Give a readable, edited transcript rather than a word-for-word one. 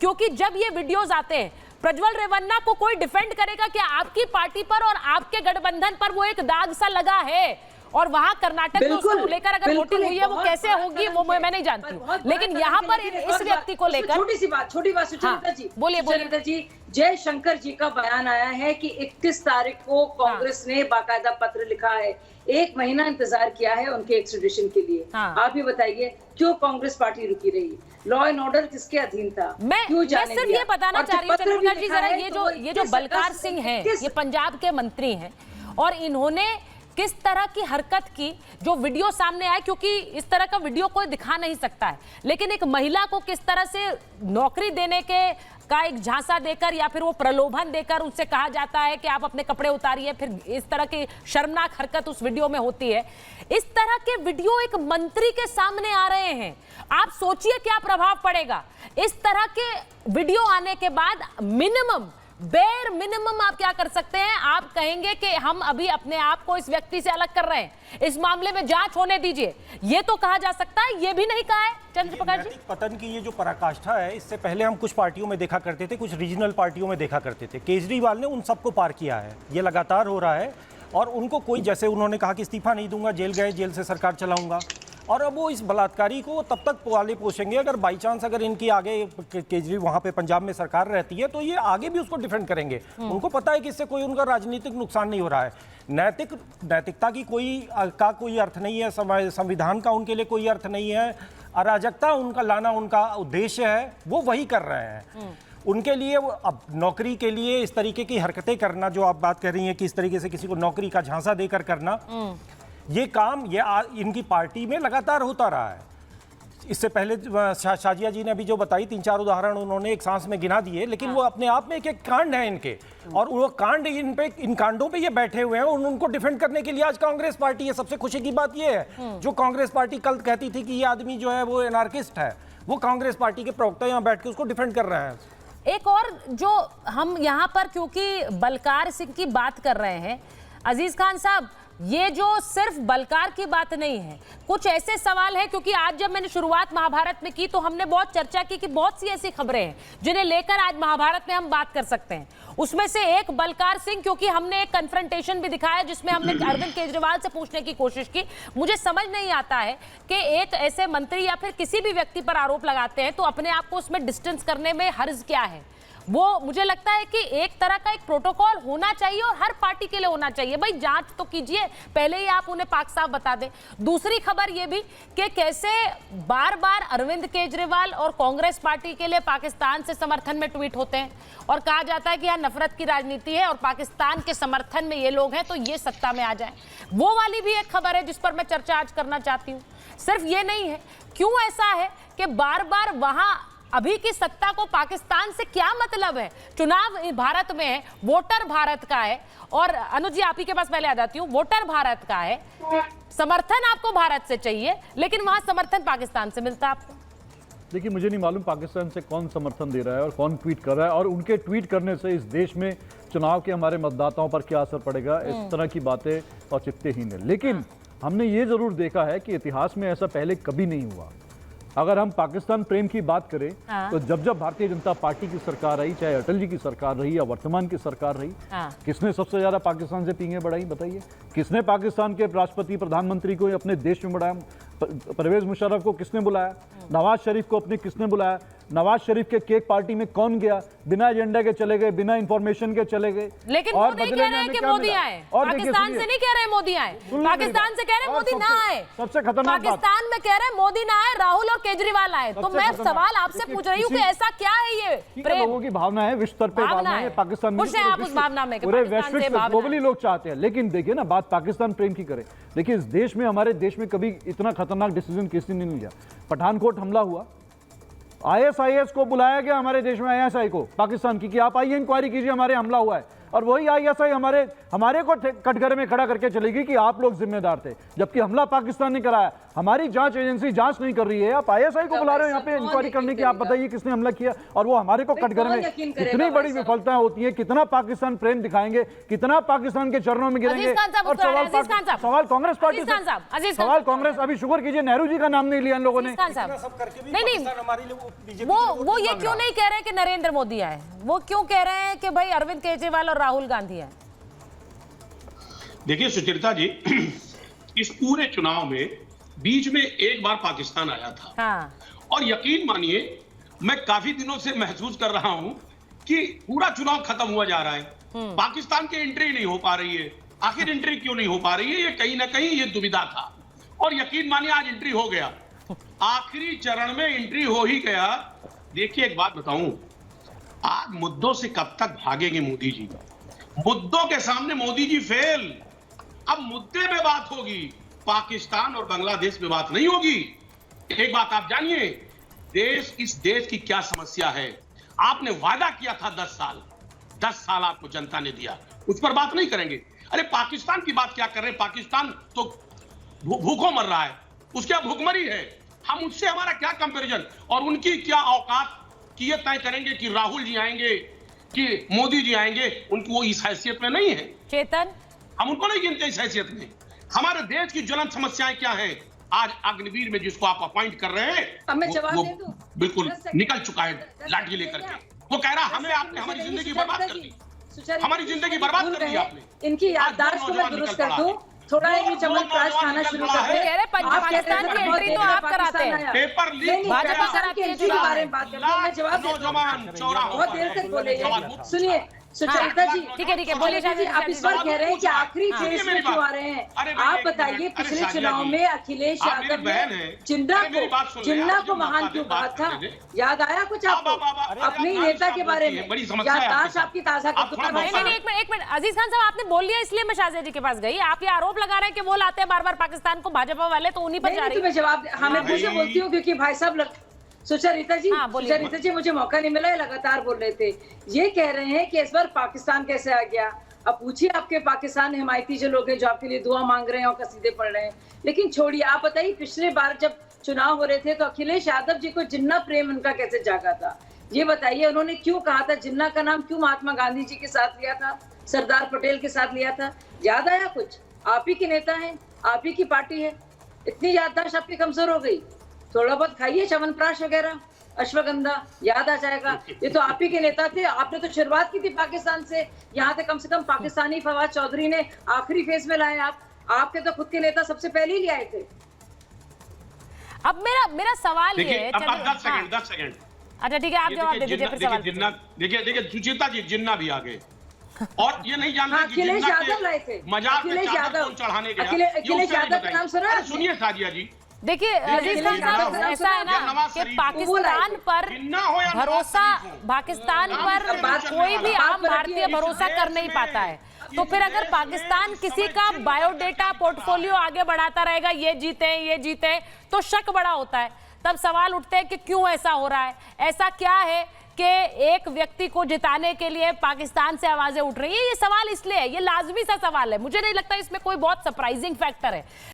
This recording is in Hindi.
क्योंकि जब ये वीडियोस आते हैं, प्रज्वल रेवन्ना को कोई डिफेंड करेगा कि आपकी पार्टी पर और आपके गठबंधन पर वो एक दाग सा लगा है, और वहां कर्नाटक में उसको लेकर अगर वोटिंग हुई है वो कैसे होगी वो मैं नहीं जानती हूँ, लेकिन यहाँ पर इस व्यक्ति को लेकर छोटी बात सुचरिता जी, बोलिए सुचरिता जी, जयशंकर जी का बयान आया है कि 31 तारीख को कांग्रेस ने बाकायदा पत्र लिखा है, 1 महीना इंतजार किया है उनके एक्सट्रेडिशन के लिए। आप ही बताइए क्यों कांग्रेस पार्टी रुकी रही? लॉ एंड ऑर्डर किसके अधीन था? मैं सिर्फ ये बताना चाह रही हूँ चंद्रप्रकाश जी, जरा ये जो बलकार सिंह हैं, ये पंजाब के मंत्री हैं, और इन्होंने किस तरह की हरकत की, जो वीडियो सामने आए, क्योंकि इस तरह का वीडियो कोई दिखा नहीं सकता है, लेकिन एक महिला को किस तरह से नौकरी देने के का एक झांसा देकर या फिर वो प्रलोभन देकर उनसे कहा जाता है कि आप अपने कपड़े उतारिए, फिर इस तरह की शर्मनाक हरकत उस वीडियो में होती है। इस तरह के वीडियो एक मंत्री के सामने आ रहे हैं, आप सोचिए क्या प्रभाव पड़ेगा। इस तरह के वीडियो आने के बाद बेर मिनिमम आप क्या कर सकते हैं? आप कहेंगे कि हम अभी अपने आप को इस व्यक्ति से अलग कर रहे हैं, इस मामले में जांच होने दीजिए, ये तो कहा जा सकता है, ये भी नहीं कहा है चंद्रप्रकाश जी। पतन की ये जो पराकाष्ठा है, इससे पहले हम कुछ पार्टियों में देखा करते थे, कुछ रीजनल पार्टियों में देखा करते थे। केजरीवाल ने उन सबको पार किया है, ये लगातार हो रहा है, और उनको कोई, जैसे उन्होंने कहा कि इस्तीफा नहीं दूंगा, जेल गए, जेल से सरकार चलाऊंगा, और अब वो इस बलात्कारी को तब तक पाले पोषेंगे अगर बाई चांस अगर इनकी आगे केजरीवाल वहाँ पे पंजाब में सरकार रहती है तो ये आगे भी उसको डिफेंड करेंगे। उनको पता है कि इससे कोई उनका राजनीतिक नुकसान नहीं हो रहा है। नैतिकता की कोई अर्थ नहीं है, संविधान का उनके लिए कोई अर्थ नहीं है, अराजकता उनका लाना उनका उद्देश्य है, वो वही कर रहे हैं। उनके लिए वो अब नौकरी के लिए इस तरीके की हरकतें करना, जो आप बात कर रही हैं कि इस तरीके से किसी को नौकरी का झांसा देकर करना, ये काम इनकी पार्टी में लगातार होता रहा है। इससे पहले शाजिया जी ने अभी जो बताई 3-4 उदाहरण उन्होंने एक सांस में गिना दिए, लेकिन वो अपने आप में एक कांड है इनके, और वो कांड इन कांडों पे ये बैठे हुए हैं, उनको डिफेंड करने के लिए आज कांग्रेस पार्टी है। सबसे खुशी की बात ये है, जो कांग्रेस पार्टी कल कहती थी कि ये आदमी जो है वो एनार्किस्ट है, वो कांग्रेस पार्टी के प्रवक्ता यहाँ बैठ के उसको डिफेंड कर रहे हैं। एक और जो हम यहाँ पर क्योंकि बलकार सिंह की बात कर रहे हैं, अजीज खान साहब, ये जो सिर्फ बलकार की बात नहीं है, कुछ ऐसे सवाल है, क्योंकि आज जब मैंने शुरुआत महाभारत में की तो हमने बहुत चर्चा की कि बहुत सी ऐसी खबरें हैं जिन्हें लेकर आज महाभारत में हम बात कर सकते हैं। उसमें से एक बलकार सिंह, क्योंकि हमने एक कन्फ्रंटेशन भी दिखाया जिसमें हमने अरविंद केजरीवाल से पूछने की कोशिश की। मुझे समझ नहीं आता है कि एक ऐसे मंत्री या फिर किसी भी व्यक्ति पर आरोप लगाते हैं तो अपने आप को उसमें डिस्टेंस करने में हर्ज क्या है। वो मुझे लगता है कि एक तरह का एक प्रोटोकॉल होना चाहिए और हर पार्टी के लिए होना चाहिए। भाई जांच तो कीजिए, पहले ही आप उन्हें पाक साफ बता दें। दूसरी खबर ये भी कि कैसे बार बार अरविंद केजरीवाल और कांग्रेस पार्टी के लिए पाकिस्तान से समर्थन में ट्वीट होते हैं और कहा जाता है कि यहाँ नफरत की राजनीति है और पाकिस्तान के समर्थन में ये लोग हैं तो ये सत्ता में आ जाए। वो वाली भी एक खबर है जिस पर मैं चर्चा आज करना चाहती हूँ। सिर्फ ये नहीं है, क्यों ऐसा है कि बार बार वहां अभी की सत्ता को पाकिस्तान से क्या मतलब है? चुनाव भारत में है, वोटर भारत का है, और अनुज जी आप ही के पास पहले आ जाती हूँ, वोटर भारत का है, समर्थन आपको भारत से चाहिए, लेकिन वहां समर्थन पाकिस्तान से मिलता है आपको। देखिए, मुझे नहीं मालूम पाकिस्तान से कौन समर्थन दे रहा है और कौन ट्वीट कर रहा है, और उनके ट्वीट करने से इस देश में चुनाव के हमारे मतदाताओं पर क्या असर पड़ेगा, इस तरह की बातें औचित्यहीन है। लेकिन हमने ये जरूर देखा है कि इतिहास में ऐसा पहले कभी नहीं हुआ। अगर हम पाकिस्तान प्रेम की बात करें तो जब जब भारतीय जनता पार्टी की सरकार आई, चाहे अटल जी की सरकार रही या वर्तमान की सरकार रही, किसने सबसे ज्यादा पाकिस्तान से पींगे बढ़ाई बताइए? किसने पाकिस्तान के राष्ट्रपति प्रधानमंत्री को अपने देश में बढ़ाया? परवेज मुशर्रफ को किसने बुलाया? नवाज शरीफ को अपने किसने बुलाया? नवाज शरीफ के केक पार्टी में कौन गया? बिना एजेंडा के चले गए, बिना इंफॉर्मेशन के चले गए। लेकिन और वो नहीं कह रहे हैं कि मोदी आए, पाकिस्तान से नहीं कह रहे हैं मोदी आए, पाकिस्तान से कह रहे हैं मोदी ना आए, सबसे खतरनाक पाकिस्तान में कह रहे हैं मोदी ना आए, राहुल और केजरीवाल आए। तो मैं सवाल आपसे पूछ रही हूँ कि ऐसा क्या है? ये लोगों की भावना है, विश्व स्तर पर भावना है, पाकिस्तान में आप उस भावना में पूरे वैश्विक ग्लोबली लोग चाहते हैं। लेकिन देखिए ना, बात पाकिस्तान प्रेम की करें, देखिए इस देश में, हमारे देश में कभी इतना खतरनाक डिसीजन किसी ने नहीं लिया। पठानकोट हमला हुआ, ISIS को बुलाया गया हमारे देश में, ISI को पाकिस्तान की, कि आप आइए इंक्वायरी कीजिए, हमारे हमला हुआ है। और वही आईएसआई हमारे को कटघरे में खड़ा करके चलेगी कि आप लोग जिम्मेदार थे, जबकि हमला पाकिस्तान ने कराया। हमारी जांच एजेंसी जांच नहीं कर रही है, आप आईएसआई को बुला रहे हो यहाँ पे इंक्वायरी करने की। आप बताइए किसने हमला किया, और वो हमारे को कटघरे में। इतनी बड़ी विफलताएं होती है, कितना पाकिस्तान प्रेम दिखाएंगे, कितना पाकिस्तान के चरणों में गिरेंगे। और सवाल कांग्रेस पार्टी से, सवाल कांग्रेस, अभी शुक्र कीजिए नेहरू जी का नाम नहीं लिया इन लोगों ने। नहीं, वो ये क्यों नहीं कह रहे कि नरेंद्र मोदी आए, वो क्यों कह रहे हैं कि भाई अरविंद केजरीवाल और राहुल गांधी आए? देखिए सुचरिता जी, इस पूरे चुनाव में बीच में एक बार पाकिस्तान आया था। हाँ। और यकीन मानिए मैं काफी दिनों से महसूस कर रहा हूं कि पूरा चुनाव खत्म हुआ जा रहा है, पाकिस्तान की एंट्री नहीं हो पा रही है। आखिर एंट्री क्यों नहीं हो पा रही है, ये कहीं ना कहीं ये दुविधा था। और यकीन मानिए आज एंट्री हो गया, आखिरी चरण में एंट्री हो ही गया। देखिए एक बात बताऊं, आज मुद्दों से कब तक भागेंगे मोदी जी? मुद्दों के सामने मोदी जी फेल। अब मुद्दे पे बात होगी, पाकिस्तान और बांग्लादेश पे बात नहीं होगी। एक बात आप जानिए, इस देश की क्या समस्या है। आपने वादा किया था 10 साल आपको जनता ने दिया, उस पर बात नहीं करेंगे। अरे पाकिस्तान की बात क्या कर रहे हैं, पाकिस्तान तो भूखों मर रहा है, उसके यहाँ भूखमरी है। हम उससे हमारा क्या कंपैरिजन, और उनकी क्या औकात कि ये तय करेंगे कि राहुल जी आएंगे कि मोदी जी आएंगे। उनको वो इस हैसियत में नहीं है। चेतन, हम उनको नहीं गिनते इस हैसियत में। हमारे देश की ज्वलंत समस्याएं क्या है? आज अग्निवीर में जिसको आप अपॉइंट कर रहे हैं, अब मैं जवाब वो दे दूं? बिल्कुल निकल चुका है लाठी लेकर के। वो कह रहा हमें आपने हमारी जिंदगी बर्बाद कर दी, हमारी जिंदगी बर्बाद कर दी आपने। इनकी याददाश्त को मैं दुरुस्त कर दूं, थोड़ा ये चमनप्राश खाना शुरू कर दे। कह रहे पाकिस्तान की एंट्री तो आप कराते हैं, पेपर लीक, भाजपा कराती है एंट्री के बारे में बात करते हैं। मैं जवाब नौजवान बहुत देर तक बोले। सुनिए सुचरिता जी, ठीक है बोलिए जी, आप इस बार कह रहे हैं कि आखिरी फेज में क्यों आ रहे हैं? आप बताइए, पिछले चुनाव में अखिलेश यादव ने जिन्ना को महान क्यों कहा था? याद आया कुछ आपको अपने नेता के बारे में? याददाश्त आपकी ताजा कर। एक मिनट अजीज खान साहब, आपने बोल लिया इसलिए मैं शाहजेब जी के पास गई। आप ये आरोप लगा रहे हैं कि वो लाते हैं बार बार पाकिस्तान को भाजपा वाले, तो उन्हीं पर जा रही है। मैं जवाब हमें पूछे बोलती हूँ क्योंकि भाई साहब सुचरिता जी मुझे मौका नहीं मिला, लगातार बोल रहे थे। ये कह रहे हैं कि इस बार पाकिस्तान कैसे आ गया। अब पूछिए आपके पाकिस्तान हिमायती जो लोग हैं जो आपके लिए दुआ मांग रहे हैं और कसीदे पढ़ रहे हैं। लेकिन छोड़िए, आप बताइए पिछले बार जब चुनाव हो रहे थे तो अखिलेश यादव जी को जिन्ना प्रेम उनका कैसे जागा था? ये बताइए, उन्होंने क्यों कहा था जिन्ना का नाम, क्यों महात्मा गांधी जी के साथ लिया था, सरदार पटेल के साथ लिया था? याद आया कुछ? आप ही के नेता हैं, आप ही की पार्टी है, इतनी याददाश्त आपकी कमजोर हो गई? थोड़ा बहुत खाइए च्यवनप्राश वगैरह, अश्वगंधा, याद आ जाएगा। ये तो आप ही के नेता थे, आपने तो शुरुआत की थी पाकिस्तान से। यहाँ पे कम से कम पाकिस्तानी फवाद चौधरी ने आखिरी फेज में लाए। आपके तो खुद के नेता सबसे पहले ही ले आए थे। अब मेरा सवाल ये है, 10 सेकंड। अच्छा ठीक है, आप जवाब दे दीजिए फिर सवाल। देखिए सुचेता जी, जिन्ना भी आ गए और ये नहीं जानते कि अखिलेश यादव लाए थे, मजाक में चादर चढ़ाने गया। अखिलेश यादव का नाम सुना? सुनिए साजिया जी, देखिए अजीज खान साहब, ऐसा है ना कि पाकिस्तान पर कोई भी आम भारतीय भरोसा कर नहीं पाता है। तो फिर अगर पाकिस्तान किसी का बायोडेटा पोर्टफोलियो आगे बढ़ाता रहेगा, ये जीते, तो शक बड़ा होता है। तब सवाल उठते हैं कि क्यों ऐसा हो रहा है? ऐसा क्या है कि एक व्यक्ति को जिताने के लिए पाकिस्तान से आवाजें उठ रही है? ये सवाल इसलिए है, ये लाजमी सा सवाल है। मुझे नहीं लगता इसमें कोई बहुत सरप्राइजिंग फैक्टर है।